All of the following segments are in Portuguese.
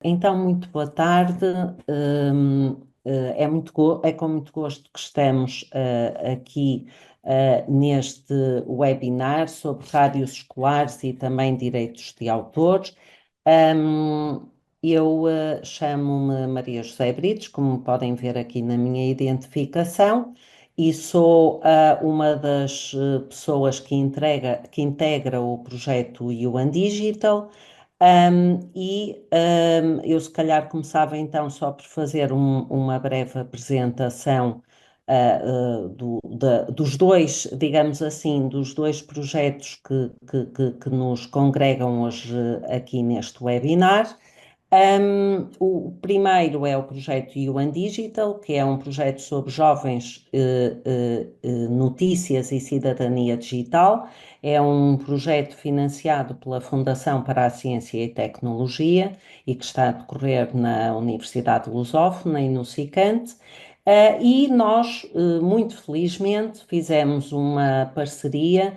Então, muito boa tarde. É com muito gosto que estamos aqui neste webinar sobre rádios escolares e também direitos de autor. Hum, eu chamo-me Maria José Brites, como podem ver aqui na minha identificação, e sou uma das pessoas que integra o projeto UN Digital. Eu se calhar começava então só por fazer uma breve apresentação dos dois, digamos assim, dos dois projetos que nos congregam hoje aqui neste webinar. O primeiro é o projeto UN Digital, que é um projeto sobre jovens, notícias e cidadania digital. É um projeto financiado pela Fundação para a Ciência e Tecnologia e que está a decorrer na Universidade Lusófona e no SICANT. E nós, muito felizmente, fizemos uma parceria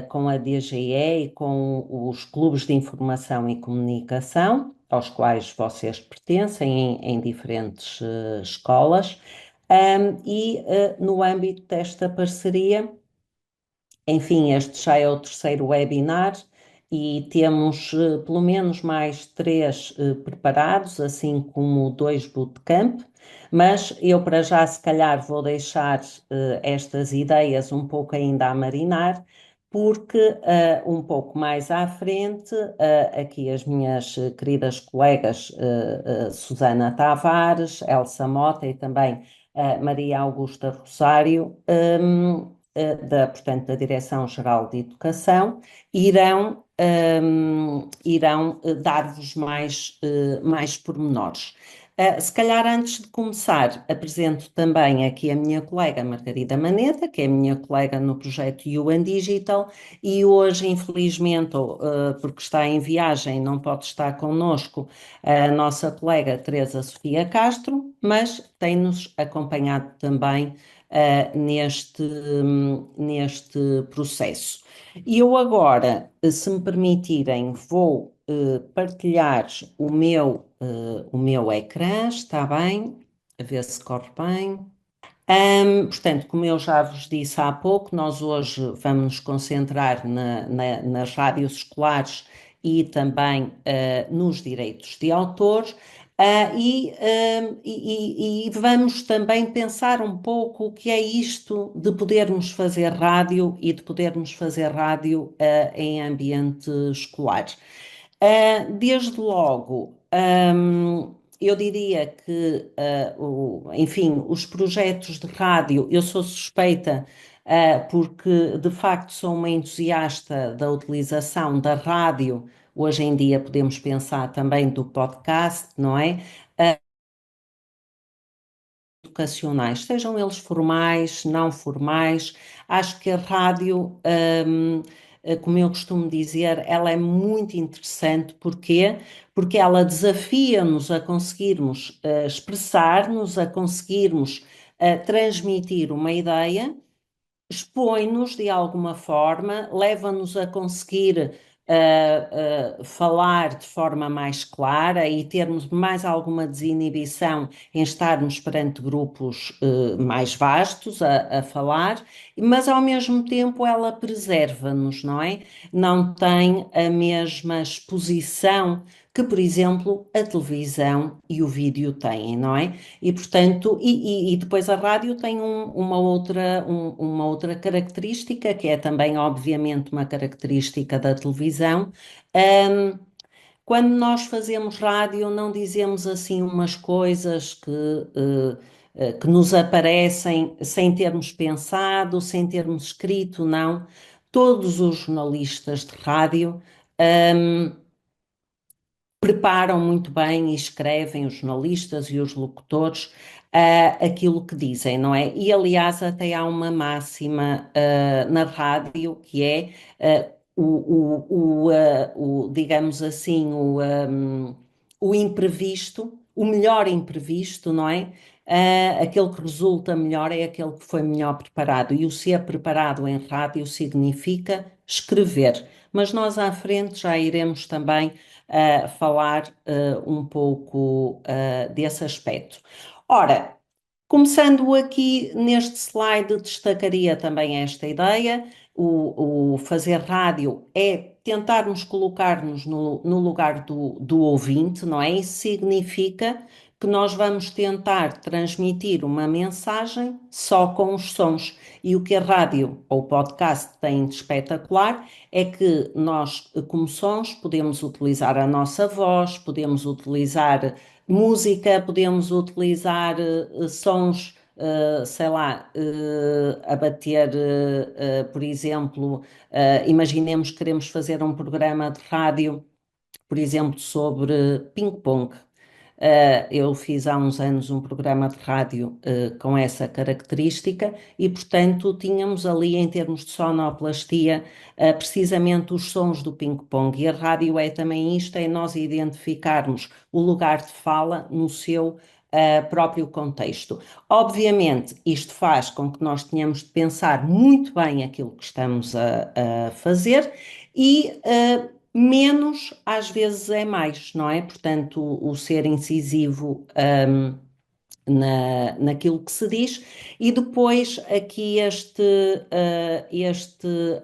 com a DGE e com os clubes de informação e comunicação, aos quais vocês pertencem em diferentes escolas. No âmbito desta parceria, enfim, este já é o terceiro webinar e temos pelo menos mais três preparados, assim como dois bootcamp, mas eu para já se calhar vou deixar estas ideias um pouco ainda a marinar, porque um pouco mais à frente, aqui as minhas queridas colegas Susana Tavares, Elsa Mota e também Maria Augusta Rosário, portanto, da Direção-Geral de Educação, irão dar-vos mais pormenores. Se calhar antes de começar, apresento também aqui a minha colega Margarida Maneta, que é a minha colega no projeto UN Digital, e hoje, infelizmente, porque está em viagem, não pode estar connosco, a nossa colega Teresa Sofia Castro, mas tem-nos acompanhado também neste processo. E eu agora, se me permitirem, vou partilhar o meu ecrã, está bem? A ver se corre bem. Portanto, como eu já vos disse há pouco, nós hoje vamos nos concentrar nas rádios escolares e também nos direitos de autor. E vamos também pensar um pouco o que é isto de podermos fazer rádio e de podermos fazer rádio em ambiente escolar. Desde logo, eu diria que, enfim, os projetos de rádio, eu sou suspeita, porque de facto sou uma entusiasta da utilização da rádio. Hoje em dia podemos pensar também do podcast, não é? Educacionais, sejam eles formais, não formais. Acho que a rádio, como eu costumo dizer, ela é muito interessante. Porquê? Porque ela desafia-nos a conseguirmos expressar-nos, a conseguirmos transmitir uma ideia, expõe-nos de alguma forma, leva-nos a conseguir falar de forma mais clara e termos mais alguma desinibição em estarmos perante grupos mais vastos a falar, mas ao mesmo tempo ela preserva-nos, não é? Não tem a mesma exposição que, por exemplo, a televisão e o vídeo têm, não é? E, portanto, e depois a rádio tem uma outra característica, que é também, obviamente, uma característica da televisão. Ahm, Quando nós fazemos rádio, não dizemos assim umas coisas que nos aparecem sem termos pensado, sem termos escrito, não. Todos os jornalistas de rádio preparam muito bem e escrevem, os jornalistas e os locutores, aquilo que dizem, não é? E aliás, até há uma máxima na rádio que é digamos assim, o imprevisto, o melhor imprevisto, não é? Aquele que resulta melhor é aquele que foi melhor preparado. E o ser preparado em rádio significa escrever. mas nós à frente já iremos também falar um pouco desse aspecto. Ora, começando aqui neste slide, destacaria também esta ideia. O fazer rádio é tentarmos colocar-nos no lugar do ouvinte, não é? Isso significa que nós vamos tentar transmitir uma mensagem só com os sons. E o que a rádio ou o podcast tem de espetacular é que nós, como sons, podemos utilizar a nossa voz, podemos utilizar música, podemos utilizar sons, sei lá, a bater, por exemplo, imaginemos que queremos fazer um programa de rádio, por exemplo, sobre ping-pong. Eu fiz há uns anos um programa de rádio com essa característica e, portanto, tínhamos ali, em termos de sonoplastia, precisamente os sons do ping-pong. E a rádio é também isto, é nós identificarmos o lugar de fala no seu próprio contexto. Obviamente, isto faz com que nós tenhamos de pensar muito bem aquilo que estamos a fazer e menos às vezes é mais, não é? Portanto, o ser incisivo naquilo que se diz, e depois aqui este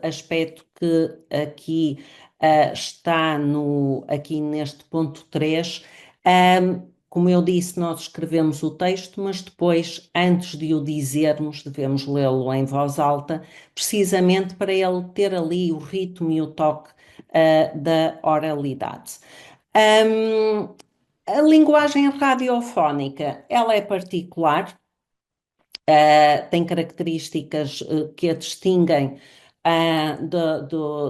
aspecto que aqui está aqui neste ponto 3. Como eu disse, nós escrevemos o texto, mas depois, antes de o dizermos, devemos lê-lo em voz alta, precisamente para ele ter ali o ritmo e o toque da oralidade. Um, a linguagem radiofónica, ela é particular, tem características que a distinguem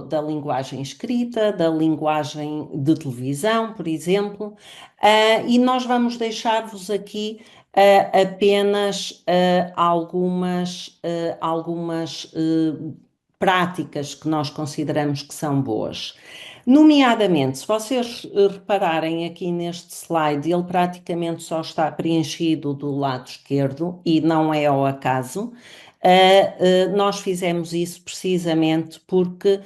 da linguagem escrita, da linguagem de televisão, por exemplo, e nós vamos deixar-vos aqui apenas algumas práticas que nós consideramos que são boas. Nomeadamente, se vocês repararem aqui neste slide, ele praticamente só está preenchido do lado esquerdo e não é ao acaso. Nós fizemos isso precisamente porque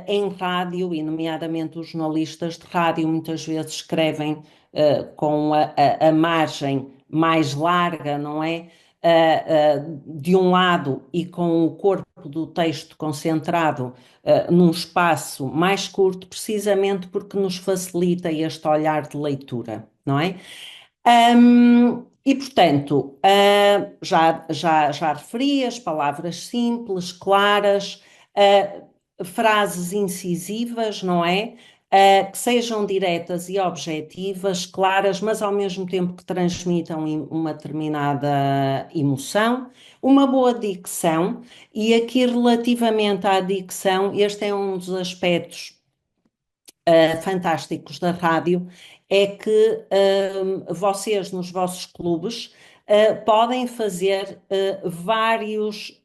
em rádio, e nomeadamente os jornalistas de rádio, muitas vezes escrevem com a margem mais larga, não é? De um lado e com o corpo do texto concentrado num espaço mais curto, precisamente porque nos facilita este olhar de leitura, não é? E portanto, já referi as palavras simples, claras, frases incisivas, não é? Que sejam diretas e objetivas, claras, mas ao mesmo tempo que transmitam uma determinada emoção, uma boa dicção, e aqui relativamente à dicção, este é um dos aspectos fantásticos da rádio, é que vocês nos vossos clubes podem fazer vários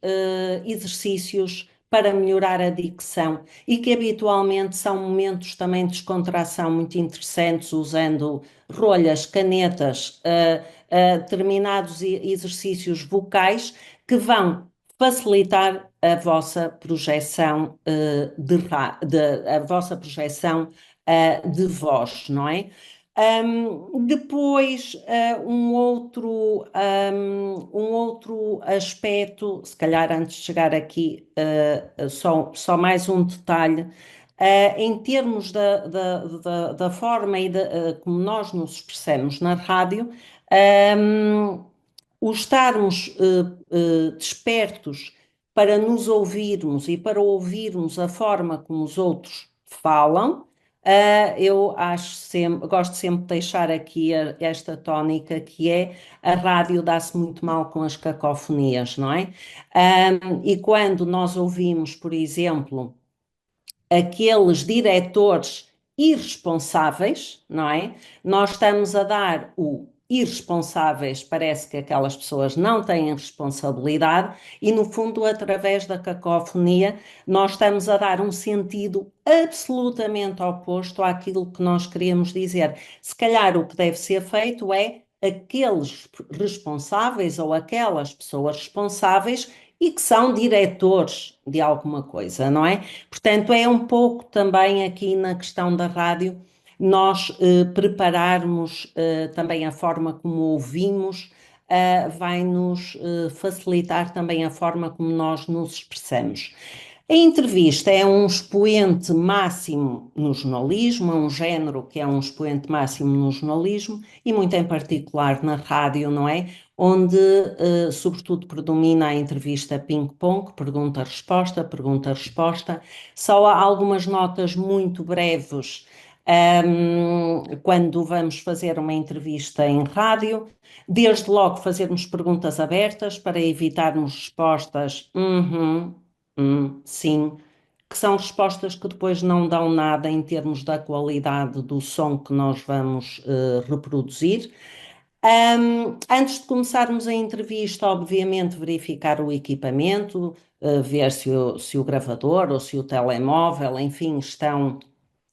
exercícios para melhorar a dicção e que habitualmente são momentos também de descontração muito interessantes, usando rolhas, canetas, determinados exercícios vocais que vão facilitar a vossa projeção a vossa projeção de voz, não é? Depois, um outro aspecto, se calhar antes de chegar aqui, só mais um detalhe, em termos da forma e como nós nos expressamos na rádio, um, o estarmos despertos para nos ouvirmos e para ouvirmos a forma como os outros falam, eu acho sempre, gosto sempre de deixar aqui esta tónica que é a rádio dá-se muito mal com as cacofonias, não é? E quando nós ouvimos, por exemplo, aqueles diretores irresponsáveis, não é? Nós estamos a dar o irresponsáveis, parece que aquelas pessoas não têm responsabilidade e, no fundo, através da cacofonia, nós estamos a dar um sentido absolutamente oposto àquilo que nós queremos dizer. Se calhar o que deve ser feito é aqueles responsáveis ou aquelas pessoas responsáveis e que são diretores de alguma coisa, não é? Portanto, é um pouco também aqui na questão da rádio, nós prepararmos também a forma como ouvimos, vai-nos facilitar também a forma como nós nos expressamos. A entrevista é um expoente máximo no jornalismo, é um género que é um expoente máximo no jornalismo e muito em particular na rádio, não é? Onde, sobretudo, predomina a entrevista ping-pong, pergunta-resposta, pergunta-resposta. Só há algumas notas muito breves, quando vamos fazer uma entrevista em rádio. Desde logo fazermos perguntas abertas para evitarmos respostas sim, que são respostas que depois não dão nada em termos da qualidade do som que nós vamos reproduzir. Antes de começarmos a entrevista, obviamente, verificar o equipamento, ver se o gravador ou se o telemóvel, enfim, estão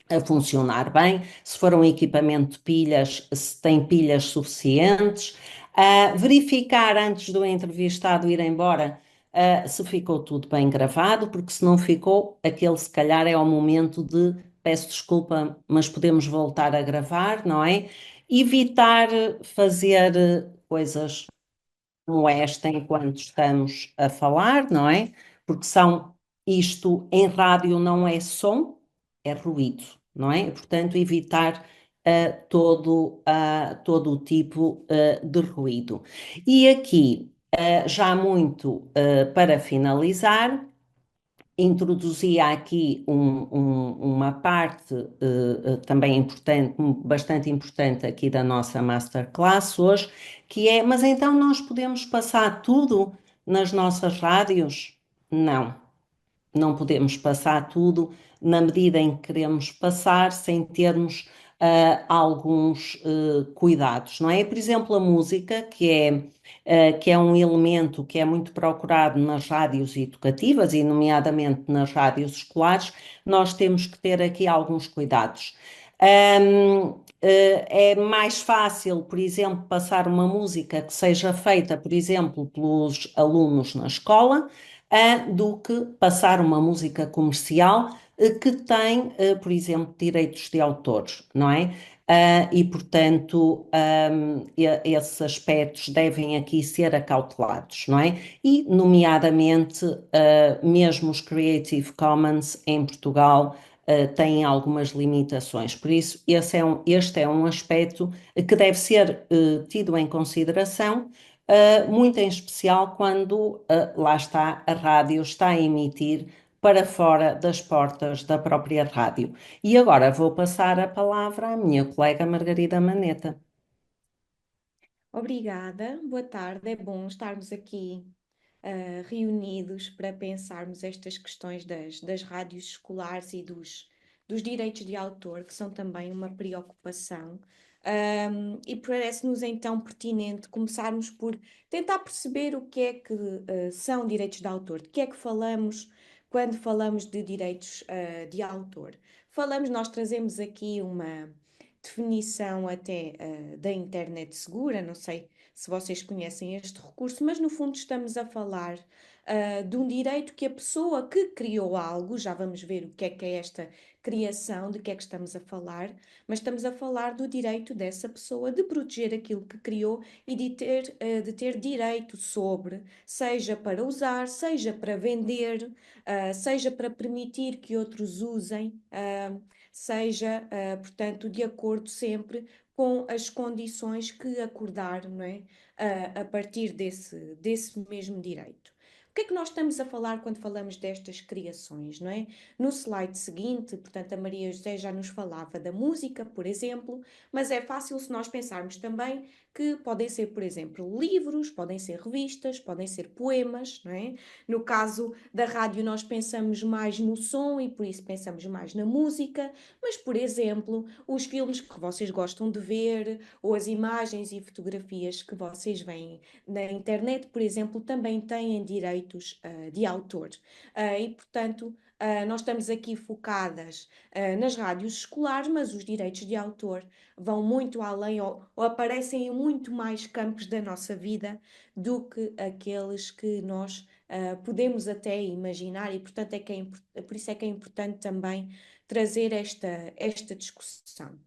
a funcionar bem, se for um equipamento de pilhas, se tem pilhas suficientes, verificar antes do entrevistado ir embora, se ficou tudo bem gravado, porque se não ficou, aquele se calhar é o momento de peço desculpa, mas podemos voltar a gravar, não é? Evitar fazer coisas como esta enquanto estamos a falar, não é? Porque isto em rádio não é som, é ruído, não é? Portanto, evitar todo o tipo de ruído. E aqui, já muito para finalizar, introduzia aqui uma parte também importante, bastante importante aqui da nossa masterclass hoje, que é, mas então nós podemos passar tudo nas nossas rádios? Não, não podemos passar tudo na medida em que queremos passar sem termos alguns cuidados, não é? Por exemplo, a música, que é um elemento que é muito procurado nas rádios educativas e, nomeadamente, nas rádios escolares, nós temos que ter aqui alguns cuidados. É mais fácil, por exemplo, passar uma música que seja feita, por exemplo, pelos alunos na escola, do que passar uma música comercial que tem, por exemplo, direitos de autores, não é? E, portanto, esses aspectos devem aqui ser acautelados, não é? E, nomeadamente, mesmo os Creative Commons em Portugal têm algumas limitações. Por isso, este é um aspecto que deve ser tido em consideração muito em especial quando lá está a rádio está a emitir para fora das portas da própria rádio. E agora vou passar a palavra à minha colega Margarida Maneta. Obrigada, boa tarde. É bom estarmos aqui reunidos para pensarmos estas questões das rádios escolares e dos direitos de autor, que são também uma preocupação. E parece-nos então pertinente começarmos por tentar perceber o que é que são direitos de autor, de que é que falamos quando falamos de direitos de autor. Nós trazemos aqui uma definição até da internet segura, não sei se vocês conhecem este recurso, mas no fundo estamos a falar de um direito que a pessoa que criou algo, já vamos ver o que é esta criação, de que é que estamos a falar, mas estamos a falar do direito dessa pessoa de proteger aquilo que criou e de ter direito sobre, seja para usar, seja para vender, seja para permitir que outros usem, seja, portanto, de acordo sempre com as condições que acordar, não é? A partir desse mesmo direito. O que é que nós estamos a falar quando falamos destas criações, não é? No slide seguinte, portanto, a Maria José já nos falava da música, por exemplo, mas é fácil se nós pensarmos também que podem ser, por exemplo, livros, podem ser revistas, podem ser poemas, não é? No caso da rádio, nós pensamos mais no som e por isso pensamos mais na música, mas, por exemplo, os filmes que vocês gostam de ver ou as imagens e fotografias que vocês veem na internet, por exemplo, também têm direitos de autor. E, portanto, nós estamos aqui focadas nas rádios escolares, mas os direitos de autor vão muito além ou aparecem em muito mais campos da nossa vida do que aqueles que nós podemos até imaginar, e portanto por isso é que é importante também trazer esta discussão.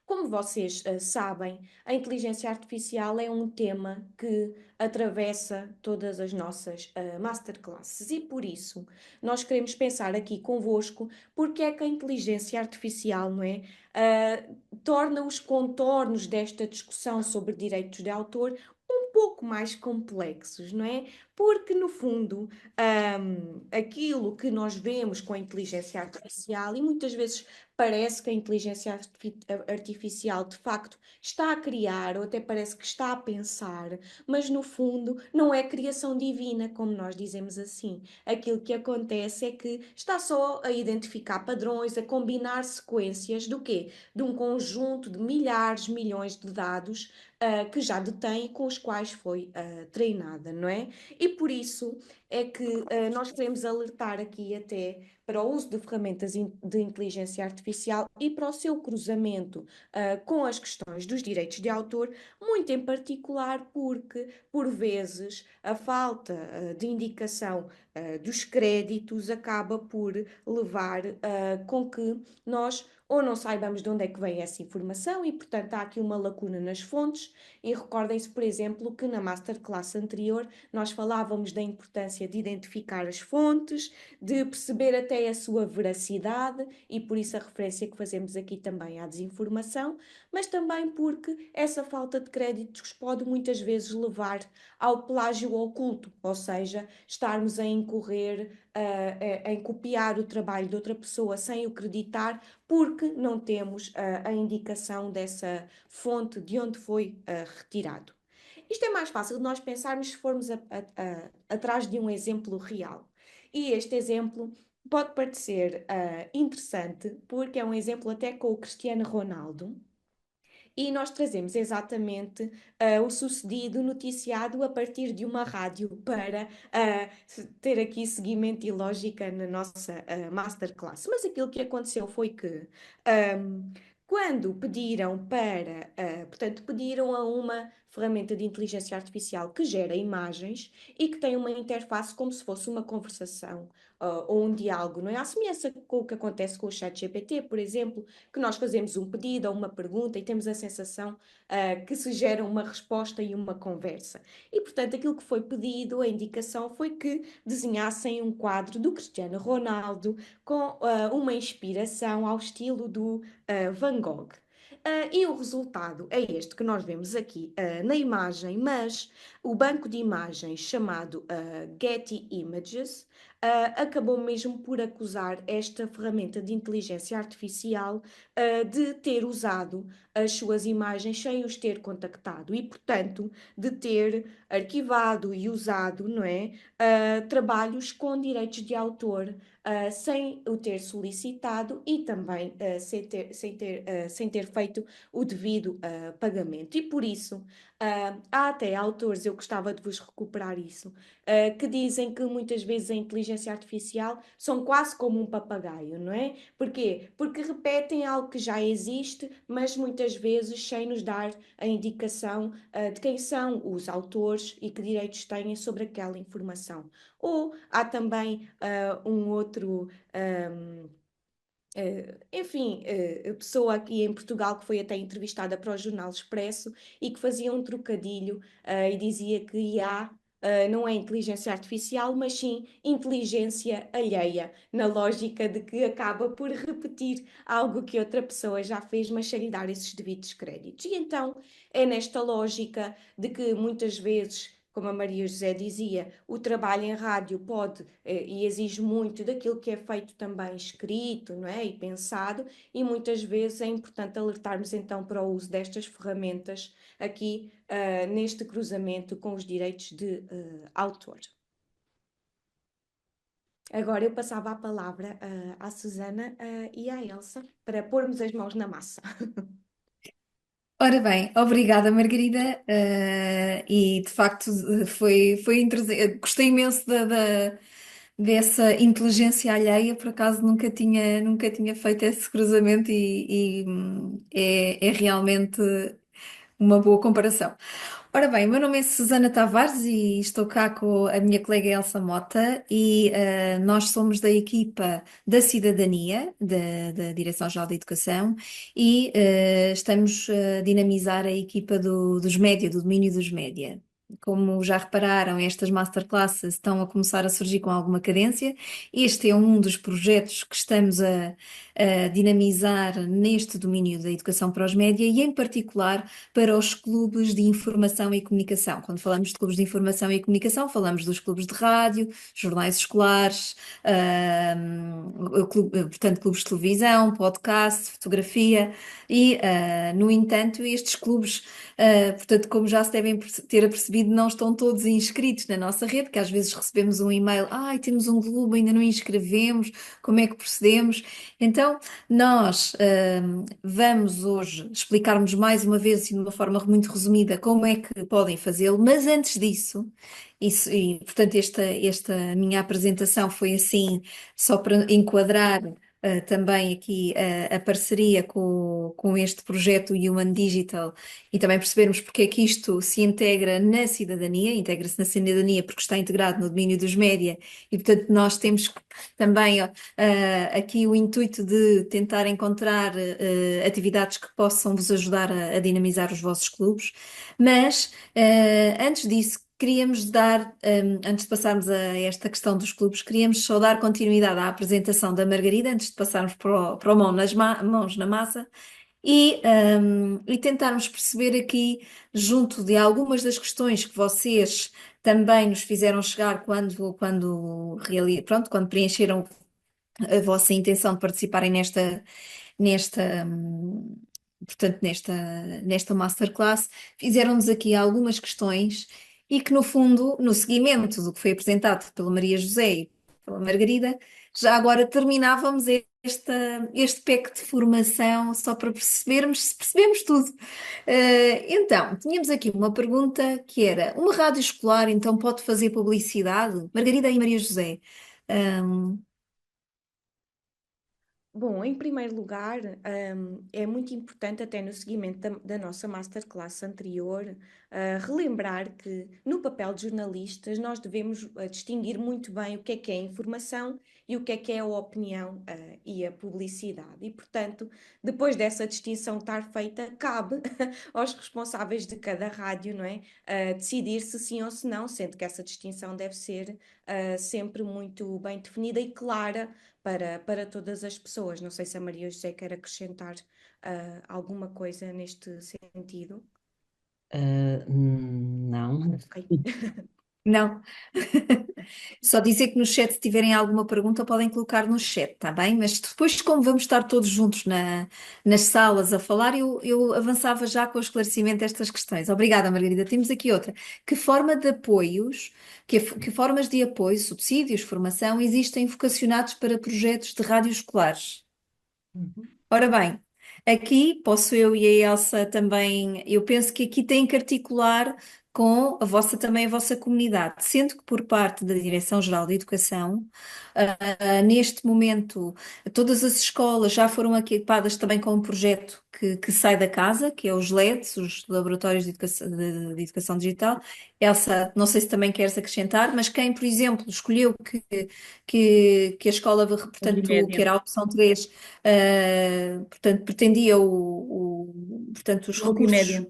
Como vocês sabem, a inteligência artificial é um tema que atravessa todas as nossas masterclasses e por isso nós queremos pensar aqui convosco porque é que a inteligência artificial, não é, torna os contornos desta discussão sobre direitos de autor um pouco mais complexos, não é? Porque, no fundo, aquilo que nós vemos com a inteligência artificial, e muitas vezes parece que a inteligência artificial de facto está a criar, ou até parece que está a pensar, mas no fundo não é criação divina, como nós dizemos assim. Aquilo que acontece é que está só a identificar padrões, a combinar sequências do quê? De um conjunto de milhares, milhões de dados que já detém e com os quais foi treinada, não é? E por isso é que nós queremos alertar aqui até para o uso de ferramentas de inteligência artificial e para o seu cruzamento com as questões dos direitos de autor, muito em particular porque, por vezes, a falta de indicação dos créditos acaba por levar com que nós ou não saibamos de onde é que vem essa informação e, portanto, há aqui uma lacuna nas fontes. E recordem-se, por exemplo, que na masterclass anterior nós falávamos da importância de identificar as fontes, de perceber até a sua veracidade e por isso a referência que fazemos aqui também à desinformação, mas também porque essa falta de créditos pode muitas vezes levar ao plágio oculto, ou seja, estarmos a incorrer em copiar o trabalho de outra pessoa sem o creditar, porque não temos a indicação dessa fonte de onde foi retirado. Isto é mais fácil de nós pensarmos se formos atrás de um exemplo real. E este exemplo pode parecer interessante, porque é um exemplo até com o Cristiano Ronaldo, e nós trazemos exatamente o sucedido noticiado a partir de uma rádio para ter aqui seguimento e lógica na nossa masterclass. Mas aquilo que aconteceu foi que quando pediram portanto, pediram a uma ferramenta de inteligência artificial que gera imagens e que tem uma interface como se fosse uma conversação ou um diálogo, não é? À semelhança com o que acontece com o ChatGPT, por exemplo, que nós fazemos um pedido ou uma pergunta e temos a sensação que se gera uma resposta e uma conversa. E, portanto, aquilo que foi pedido, a indicação foi que desenhassem um quadro do Cristiano Ronaldo com uma inspiração ao estilo do Van Gogh. E o resultado é este que nós vemos aqui na imagem, mas o banco de imagens chamado Getty Images acabou mesmo por acusar esta ferramenta de inteligência artificial de ter usado as suas imagens sem os ter contactado e, portanto, de ter arquivado e usado, não é, trabalhos com direitos de autor sem o ter solicitado e também sem ter feito o devido pagamento. E por isso, há até autores, eu gostava de vos recuperar isso, que dizem que muitas vezes a inteligência artificial são quase como um papagaio, não é? Porquê? Porque repetem algo que já existe, mas muitas vezes sem nos dar a indicação de quem são os autores e que direitos têm sobre aquela informação. Ou há também um outro. Enfim, a pessoa aqui em Portugal que foi até entrevistada para o Jornal Expresso e que fazia um trocadilho e dizia que IA não é inteligência artificial, mas sim inteligência alheia, na lógica de que acaba por repetir algo que outra pessoa já fez, mas sem lhe dar esses devidos créditos. E então é nesta lógica de que muitas vezes, como a Maria José dizia, o trabalho em rádio pode e exige muito daquilo que é feito também escrito, não é? E pensado, e muitas vezes é importante alertarmos então para o uso destas ferramentas aqui neste cruzamento com os direitos de autor. Agora eu passava a palavra à Susana e à Elsa para pormos as mãos na massa. Ora bem, obrigada Margarida, e de facto foi interessante, gostei imenso dessa inteligência alheia, por acaso nunca tinha feito esse cruzamento e, é realmente uma boa comparação. Ora bem, o meu nome é Susana Tavares e estou cá com a minha colega Elsa Mota e nós somos da equipa da Cidadania, da Direção-Geral da Educação e estamos a dinamizar a equipa dos média, do domínio dos média. Como já repararam, estas masterclasses estão a começar a surgir com alguma cadência. Este é um dos projetos que estamos a dinamizar neste domínio da educação para os média e, em particular, para os clubes de informação e comunicação. Quando falamos de clubes de informação e comunicação, falamos dos clubes de rádio, jornais escolares, portanto, clubes de televisão, podcast, fotografia e, no entanto, estes clubes, portanto, como já se devem ter apercebido, não estão todos inscritos na nossa rede, que às vezes recebemos um e-mail, ai, temos um clube, ainda não inscrevemos, como é que procedemos? Então, nós vamos hoje explicar-vos mais uma vez, assim, de uma forma muito resumida, como é que podem fazê-lo, mas antes disso, portanto, esta minha apresentação foi assim, só para enquadrar também aqui a parceria com este projeto Human Digital e também percebermos porque é que isto se integra na cidadania, integra-se na cidadania porque está integrado no domínio dos média e, portanto, nós temos também aqui o intuito de tentar encontrar atividades que possam vos ajudar a dinamizar os vossos clubes, mas antes disso, queríamos dar, antes de passarmos a esta questão dos clubes, queríamos só dar continuidade à apresentação da Margarida, antes de passarmos para o mãos na massa, e tentarmos perceber aqui, junto de algumas das questões que vocês também nos fizeram chegar quando preencheram a vossa intenção de participarem nesta, hum, portanto, nesta masterclass, fizeram-nos aqui algumas questões e que, no fundo, no seguimento do que foi apresentado pela Maria José e pela Margarida, já agora terminávamos este pack de formação só para percebermos se percebemos tudo. Então, tínhamos aqui uma pergunta que era: uma rádio escolar então pode fazer publicidade? Margarida e Maria José. Hum, Bom, em primeiro lugar, é muito importante, até no seguimento da nossa masterclass anterior, relembrar que no papel de jornalistas nós devemos distinguir muito bem o que é informação e o que é a opinião, e a publicidade. E, portanto, depois dessa distinção estar feita, cabe aos responsáveis de cada rádio, não é? Decidir se sim ou se não, sendo que essa distinção deve ser sempre muito bem definida e clara para todas as pessoas. Não sei se a Maria José quer acrescentar alguma coisa neste sentido. Não. Ok. não. Só dizer que no chat, se tiverem alguma pergunta, podem colocar no chat, tá bem? Mas depois, como vamos estar todos juntos nas salas a falar, eu avançava já com o esclarecimento destas questões. Obrigada, Margarida. Temos aqui outra. Que forma de apoios, que formas de apoio, subsídios, formação, existem vocacionados para projetos de rádios escolares? Uhum. Ora bem, aqui posso eu e a Elsa também, eu penso que aqui tem que articular com também a vossa comunidade, sendo que por parte da Direção-Geral da Educação, neste momento, todas as escolas já foram equipadas também com um projeto que sai da casa, que é os LEDs, os Laboratórios de Educação Digital. Elsa, não sei se também queres acrescentar, mas quem, por exemplo, escolheu que a escola, portanto, que Multimédia. era a opção 3, portanto, pretendia portanto, os recursos Multimédia.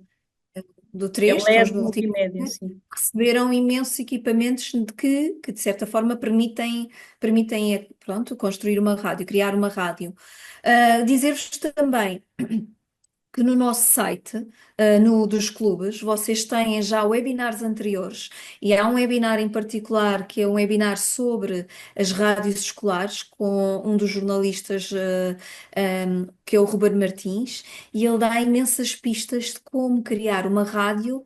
do É 3, que é os LED multimédia, multimédia, sim. receberam imensos equipamentos que de certa forma, permitem, pronto, construir uma rádio, criar uma rádio. Dizer-vos também que no nosso site, no dos clubes, vocês têm já webinars anteriores e há um webinar em particular que é um webinar sobre as rádios escolares com um dos jornalistas, que é o Ruben Martins, e ele dá imensas pistas de como criar uma rádio,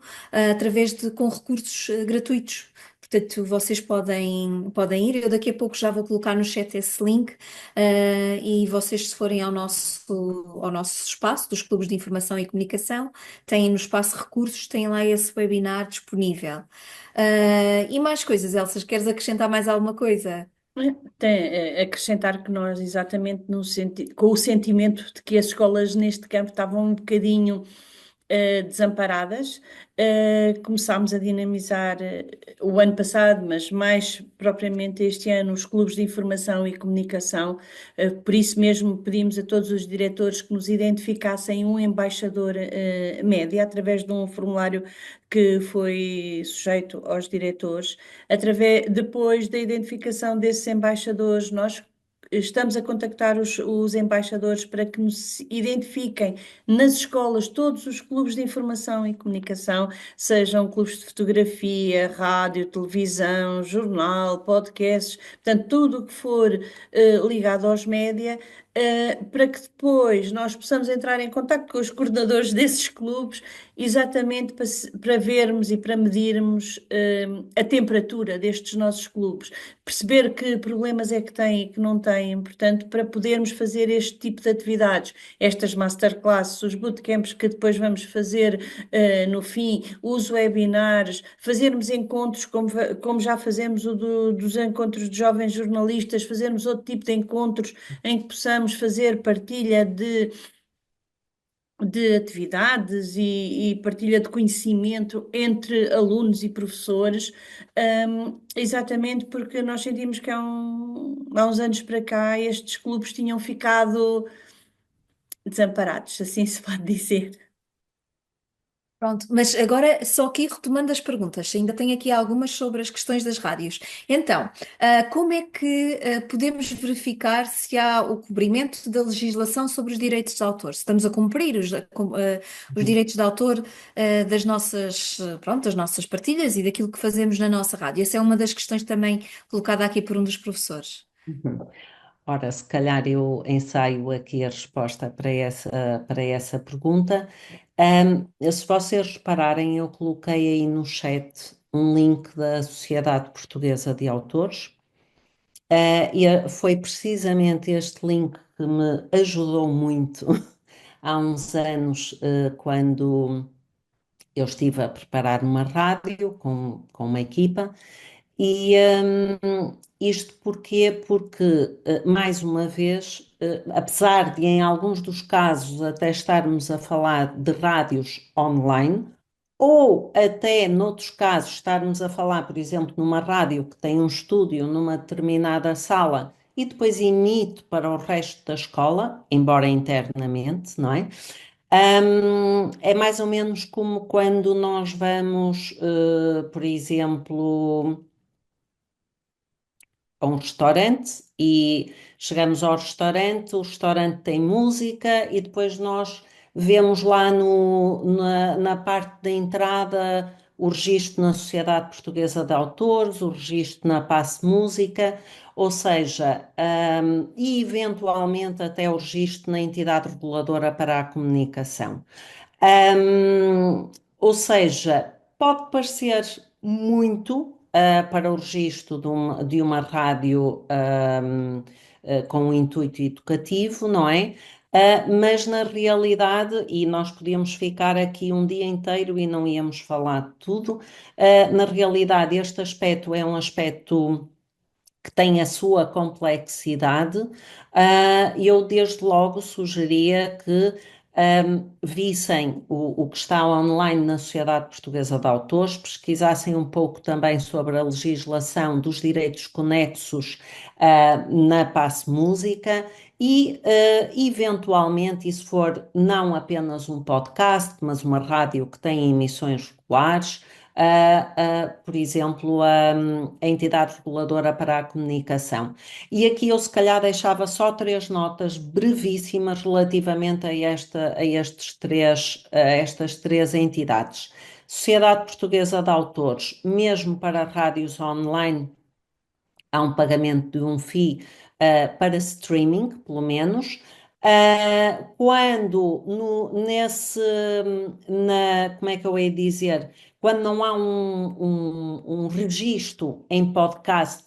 com recursos gratuitos. Portanto, vocês podem ir. Eu daqui a pouco já vou colocar no chat esse link, e vocês, se forem ao nosso espaço dos clubes de informação e comunicação, têm no espaço recursos, têm lá esse webinar disponível. E mais coisas, Elsa, queres acrescentar mais alguma coisa? Acrescentar que nós, exatamente com o sentimento de que as escolas neste campo estavam um bocadinho desamparadas. Começámos a dinamizar o ano passado, mas mais propriamente este ano, os clubes de informação e comunicação. Por isso mesmo pedimos a todos os diretores que nos identificassem um embaixador média através de um formulário que foi sujeito aos diretores. Depois da identificação desses embaixadores, nós estamos a contactar os embaixadores para que nos identifiquem nas escolas todos os clubes de informação e comunicação, sejam clubes de fotografia, rádio, televisão, jornal, podcasts, portanto, tudo o que for ligado aos média, para que depois nós possamos entrar em contato com os coordenadores desses clubes, exatamente para vermos e para medirmos a temperatura destes nossos clubes, perceber que problemas é que têm e que não têm, portanto, para podermos fazer este tipo de atividades, estas masterclasses, os bootcamps que depois vamos fazer no fim, os webinars, fazermos encontros como já fazemos dos encontros de jovens jornalistas, fazermos outro tipo de encontros em que possamos fazer partilha de atividades e partilha de conhecimento entre alunos e professores, exatamente porque nós sentimos que há uns anos para cá estes clubes tinham ficado desamparados, assim se pode dizer. Pronto, mas agora só aqui retomando as perguntas, ainda tenho aqui algumas sobre as questões das rádios. Então, como é que podemos verificar se há o cumprimento da legislação sobre os direitos de autor? Se estamos a cumprir os direitos de autor das nossas, pronto, das nossas partilhas e daquilo que fazemos na nossa rádio? Essa é uma das questões também colocada aqui por um dos professores. Uhum. Ora, se calhar eu ensaio aqui a resposta para essa pergunta. Se vocês repararem, eu coloquei aí no chat um link da Sociedade Portuguesa de Autores, e foi precisamente este link que me ajudou muito há uns anos, quando eu estive a preparar uma rádio com uma equipa. E isto porquê? Porque, mais uma vez, apesar de em alguns dos casos até estarmos a falar de rádios online, ou até noutros casos estarmos a falar, por exemplo, numa rádio que tem um estúdio numa determinada sala e depois emite para o resto da escola, embora internamente, não é? É mais ou menos como quando nós vamos, por exemplo, a um restaurante e chegamos ao restaurante, o restaurante tem música e depois nós vemos lá na parte da entrada o registro na Sociedade Portuguesa de Autores, o registro na Passe Música, ou seja, e eventualmente até o registro na entidade reguladora para a comunicação. Ou seja, pode parecer muito para o registro de uma rádio com um intuito educativo, não é? Mas na realidade, e nós podíamos ficar aqui um dia inteiro e não íamos falar de tudo, na realidade, este aspecto é um aspecto que tem a sua complexidade. Eu desde logo sugeria que vissem o que está online na Sociedade Portuguesa de Autores, pesquisassem um pouco também sobre a legislação dos direitos conexos na Passe Música e, eventualmente, e se for não apenas um podcast, mas uma rádio que tem emissões regulares, por exemplo, a entidade reguladora para a comunicação. E aqui eu se calhar deixava só 3 notas brevíssimas relativamente a estas três entidades. Sociedade Portuguesa de Autores, mesmo para rádios online, há um pagamento de um fee para streaming, pelo menos. Quando como é que eu ia dizer? Quando não há um registro em podcast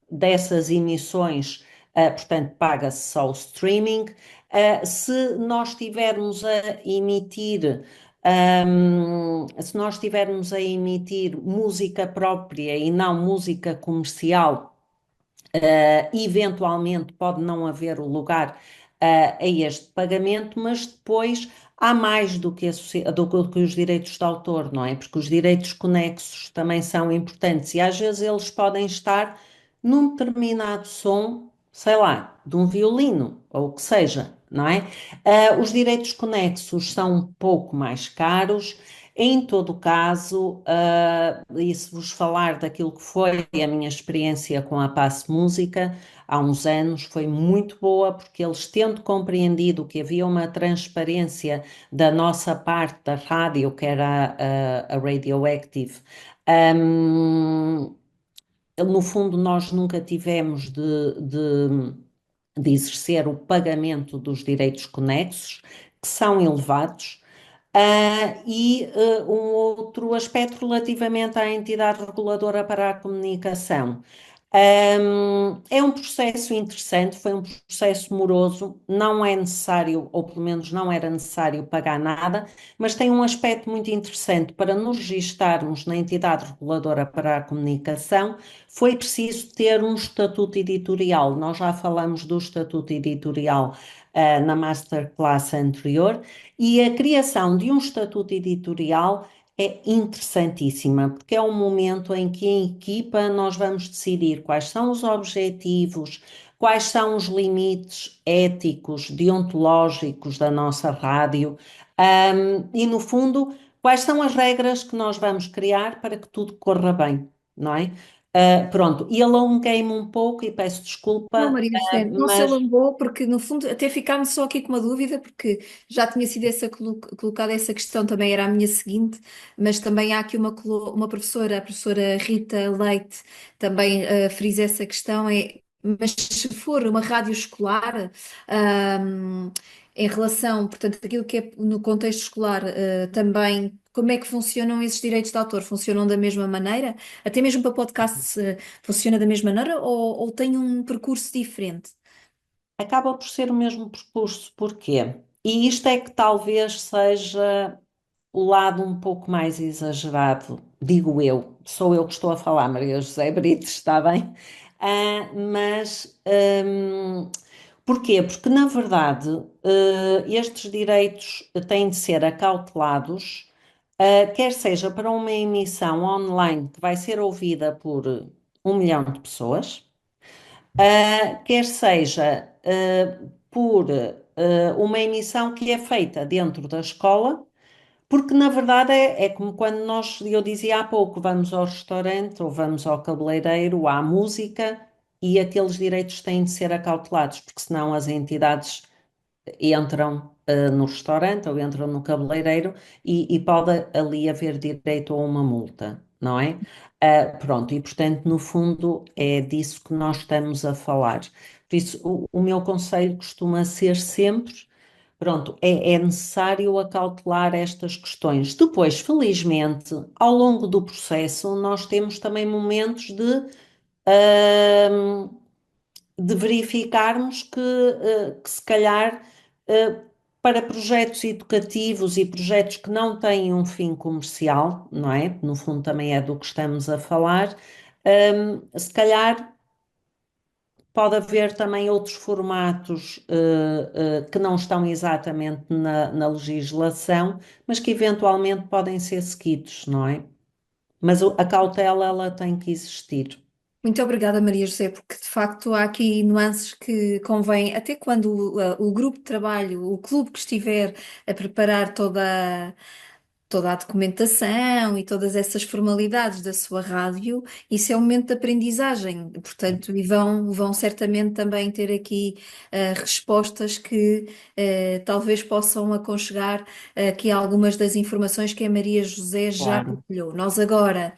dessas emissões, portanto, paga-se só o streaming. Se nós estivermos a emitir. Se nós estivermos a emitir música própria e não música comercial, eventualmente pode não haver o lugar a este pagamento, mas depois há mais do que os direitos de autor, não é? Porque os direitos conexos também são importantes e às vezes eles podem estar num determinado som, sei lá, de um violino ou o que seja, não é? Os direitos conexos são um pouco mais caros. Em todo o caso, e se vos falar daquilo que foi a minha experiência com a Passe Música, há uns anos foi muito boa, porque eles, tendo compreendido que havia uma transparência da nossa parte da rádio, que era a Radioactive, hum, no fundo, nós nunca tivemos de exercer o pagamento dos direitos conexos, que são elevados. Um outro aspecto relativamente à entidade reguladora para a comunicação. É um processo interessante, foi um processo moroso, não é necessário, ou pelo menos não era necessário pagar nada, mas tem um aspecto muito interessante para nos registarmos na entidade reguladora para a comunicação, foi preciso ter um estatuto editorial. Nós já falamos do estatuto editorial, na masterclass anterior, e a criação de um estatuto editorial é interessantíssima, porque é um momento em que em equipa nós vamos decidir quais são os objetivos, quais são os limites éticos, deontológicos da nossa rádio, e no fundo, quais são as regras que nós vamos criar para que tudo corra bem, não é? Pronto, e alonguei-me um pouco e peço Não, desculpa, Maria José, não se mas alongou, porque no fundo até ficámos só aqui com uma dúvida, porque já tinha sido colocada essa questão, também era a minha seguinte, mas também há aqui uma professora, a professora Rita Leite, também frisa essa questão, mas se for uma rádio escolar, ahm, em relação, portanto, aquilo que é no contexto escolar, também, como é que funcionam esses direitos de autor? Funcionam da mesma maneira? Até mesmo para podcast, funciona da mesma maneira ou tem um percurso diferente? acaba por ser o mesmo percurso. Porquê? E isto é que talvez seja o lado um pouco mais exagerado, digo eu, sou eu que estou a falar, Maria José Brito, está bem? Mas porquê? Porque na verdade estes direitos têm de ser acautelados, quer seja para uma emissão online que vai ser ouvida por 1 milhão de pessoas, quer seja por uma emissão que é feita dentro da escola, porque na verdade é como quando eu dizia há pouco, vamos ao restaurante ou vamos ao cabeleireiro, há música e aqueles direitos têm de ser acautelados, porque senão as entidades entram no restaurante ou entram no cabeleireiro e pode ali haver direito a uma multa, não é? Pronto, e portanto, no fundo, é disso que nós estamos a falar. Por isso, o meu conselho costuma ser sempre. Pronto, é necessário acautelar estas questões. Depois, felizmente, ao longo do processo, nós temos também momentos ahm, de verificarmos que se calhar, eh, para projetos educativos e projetos que não têm um fim comercial, não é? No fundo, também é do que estamos a falar, se calhar pode haver também outros formatos que não estão exatamente na legislação, mas que eventualmente podem ser seguidos, não é? Mas a cautela ela tem que existir. Muito obrigada, Maria José, porque de facto há aqui nuances que convém, até quando o grupo de trabalho, o clube que estiver a preparar toda a documentação e todas essas formalidades da sua rádio, isso é um momento de aprendizagem, portanto, e vão certamente também ter aqui respostas que talvez possam aconchegar aqui algumas das informações que a Maria José já Claro. partilhou. Nós agora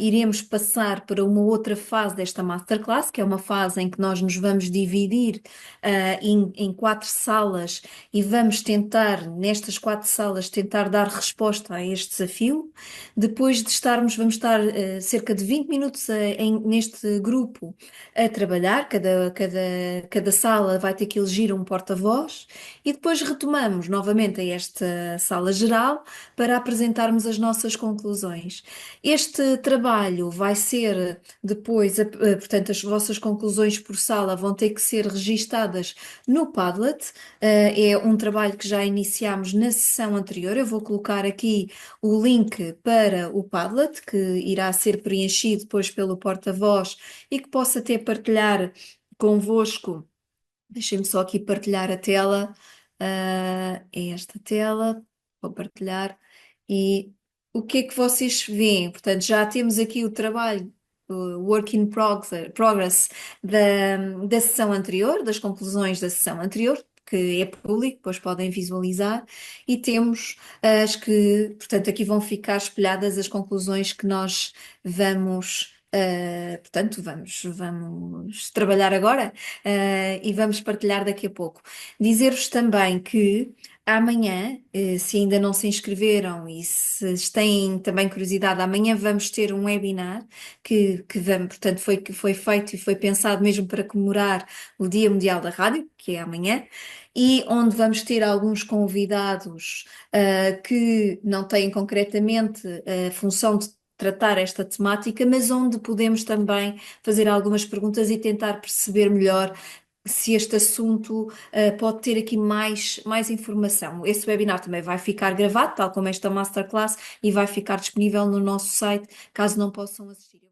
iremos passar para uma outra fase desta masterclass, que é uma fase em que nós nos vamos dividir em 4 salas e vamos tentar, nestas 4 salas, tentar dar respostas resposta a este desafio. Depois de estarmos, vamos estar cerca de 20 minutos neste grupo a trabalhar, cada sala vai ter que eleger um porta-voz e depois retomamos novamente a esta sala geral para apresentarmos as nossas conclusões. Este trabalho vai ser depois, portanto, as vossas conclusões por sala vão ter que ser registadas no Padlet. É um trabalho que já iniciámos na sessão anterior. Eu vou colocar aqui o link para o Padlet, que irá ser preenchido depois pelo porta-voz e que possa até partilhar convosco. Deixem-me só aqui partilhar a tela. É esta tela. Vou partilhar. E o que é que vocês veem? Portanto, já temos aqui o trabalho, o work in progress da sessão anterior, das conclusões da sessão anterior, que é público, depois podem visualizar, e temos as que, portanto, aqui vão ficar espelhadas as conclusões que nós vamos. Portanto, vamos trabalhar agora, e vamos partilhar daqui a pouco. Dizer-vos também que amanhã, se ainda não se inscreveram e se têm também curiosidade, amanhã vamos ter um webinar que vamos, portanto, que foi feito e foi pensado mesmo para comemorar o Dia Mundial da Rádio, que é amanhã, e onde vamos ter alguns convidados que não têm concretamente a função de tratar esta temática, mas onde podemos também fazer algumas perguntas e tentar perceber melhor se este assunto pode ter aqui mais informação. Esse webinar também vai ficar gravado, tal como esta masterclass, e vai ficar disponível no nosso site, caso não possam assistir.